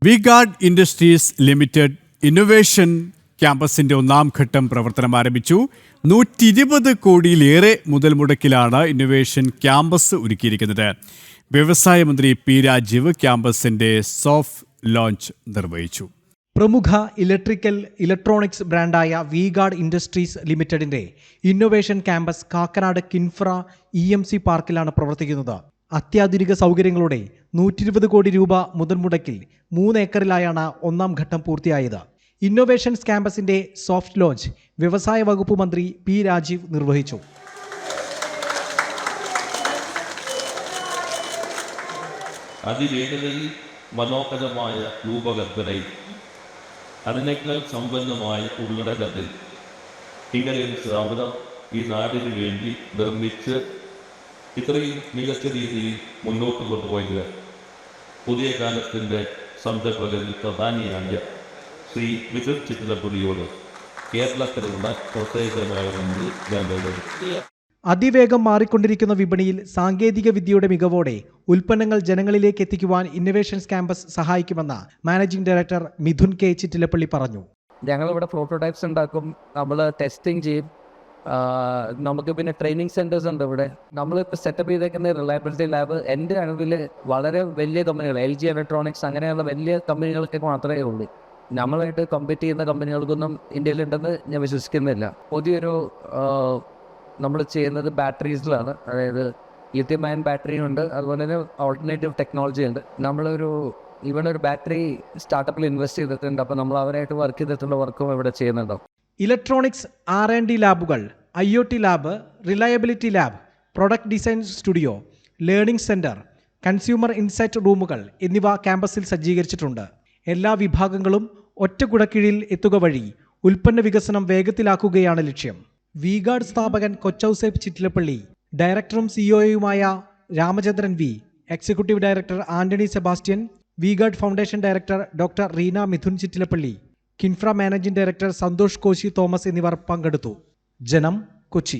വിഗാർഡ് industries limited innovation ക്യാമ്പസിന്റെ ഒന്നാം ഘട്ടം പ്രവർത്തനം ആരംഭിച്ചു. 120 കോടിയിലേറെ മുതൽ മുടക്കിലാണ് ഇന്നൊവേഷൻ ക്യാമ്പസ് ഒരുക്കിയിരിക്കുന്നത്. വ്യവസായ മന്ത്രി പി രാജീവ് ക്യാമ്പസിന്റെ സോഫ്റ്റ് ലോഞ്ച് നിർവഹിച്ചു. പ്രമുഖ ഇലക്ട്രോണിക്സ് ബ്രാൻഡായ വിഗാർഡ് ഇൻഡസ്ട്രീസ് ലിമിറ്റഡിന്റെ innovation campus Kakkanad KINFRA EMC പാർക്കിലാണ് പ്രവർത്തിക്കുന്നത്. അത്യാധുനിക സൗകര്യങ്ങളോടെ 120 കോടി രൂപ മുതൽ മുടക്കിൽ 3 ഏക്കറിലായാണ് ഒന്നാം ഘട്ടം പൂർത്തിയായത്. ഇന്നൊവേഷൻസ് ക്യാമ്പസിന്റെ സോഫ്റ്റ് ലോഞ്ച് വ്യവസായ വകുപ്പ് മന്ത്രി പി രാജീവ് നിർവഹിച്ചു. അതിവേഗതയിൽ മനോഹരമായ രൂപകൽപ്പനയിൽ അതിനേക്കാൾ സമ്പന്നമായ ഉള്ളടക്കത്തിൽ ഇങ്ങനെയൊരു സ്ഥാപനം ഈ നാടിന് വേണ്ടി നിർമ്മിച്ച് ഇത്രയും മികച്ച രീതിയിൽ മുന്നോട്ട് കൊണ്ടുപോയത് പുതിയ കാലത്തിൻ്റെ സംരംഭകരിൽ പ്രധാനിയായ ശ്രീ മിഥുൻ ചിറ്റിലപ്പള്ളിയോട് കേരളത്തിലുള്ള പ്രത്യേകമായ നന്ദി ഞാൻ പറയുന്നു. അതിവേഗം മാറിക്കൊണ്ടിരിക്കുന്ന വിപണിയിൽ സാങ്കേതിക വിദ്യയുടെ മികവോടെ ഉൽപ്പന്നങ്ങൾ ജനങ്ങളിലേക്ക് എത്തിക്കുവാൻ ഇന്നൊവേഷൻസ് ക്യാമ്പസ് സഹായിക്കുമെന്ന് managing director Mithun K Chittilappally പറഞ്ഞു. ഞങ്ങളിവിടെ പ്രോട്ടോടൈപ്സ് ഉണ്ടാക്കും, നമ്മൾ ടെസ്റ്റിംഗ് ചെയ്യും, നമുക്ക് പിന്നെ ട്രെയിനിങ് സെൻറ്റേഴ്സ് ഉണ്ട്. ഇവിടെ നമ്മളിപ്പോൾ സെറ്റപ്പ് ചെയ്തേക്കുന്ന റിലയബിലിറ്റി ലാബ് എൻ്റെ അറിവിൽ വളരെ വലിയ കമ്പനികൾ LG ഇലക്ട്രോണിക്സ് അങ്ങനെയുള്ള വലിയ കമ്പനികൾക്ക് മാത്രമേ ഉള്ളൂ. നമ്മളായിട്ട് കോമ്പീറ്റ് ചെയ്യുന്ന കമ്പനികൾക്കൊന്നും ഇന്ത്യയിലുണ്ടെന്ന് ഞാൻ വിശ്വസിക്കുന്നില്ല. പുതിയൊരു നമ്മൾ ചെയ്യുന്നത് ബാറ്ററീസിലാണ്, അതായത് ലിഥിയം അയൺ ബാറ്ററി ഉണ്ട്, അതുപോലെ തന്നെ ഓൾട്ടർനേറ്റീവ് ടെക്നോളജി ഉണ്ട്. ഇവിടെ ഒരു ബാറ്ററി സ്റ്റാർട്ടപ്പിൽ ഇൻവെസ്റ്റ് ചെയ്തിട്ടുണ്ട്. അപ്പോൾ നമ്മൾ അവരായിട്ട് വർക്ക് ചെയ്തിട്ടുള്ള വർക്കും ഇവിടെ ചെയ്യുന്നുണ്ടാവും. ഇലക്ട്രോണിക്സ് R&D ലാബുകൾ, IoT lab, reliability lab, product design studio, learning centre, consumer insight റൂമുകൾ എന്നിവ ക്യാമ്പസിൽ സജ്ജീകരിച്ചിട്ടുണ്ട്. എല്ലാ വിഭാഗങ്ങളും ഒറ്റ കുടക്കീഴിൽ എത്തുക വഴി ഉൽപ്പന്ന വികസനം വേഗത്തിലാക്കുകയാണ് ലക്ഷ്യം. വിഗാർഡ് സ്ഥാപകൻ കൊച്ചൗസേപ്പ് ചിറ്റിലപ്പള്ളി, ഡയറക്ടറും COയുമായ Ramachandran V, executive director Antony Sebastian, VGuard foundation director doctor Reena Mithun Chittilappilly, Kinfra managing director Santhosh Koshy Thomas എന്നിവർ പങ്കെടുത്തു. ജനം, കൊച്ചി.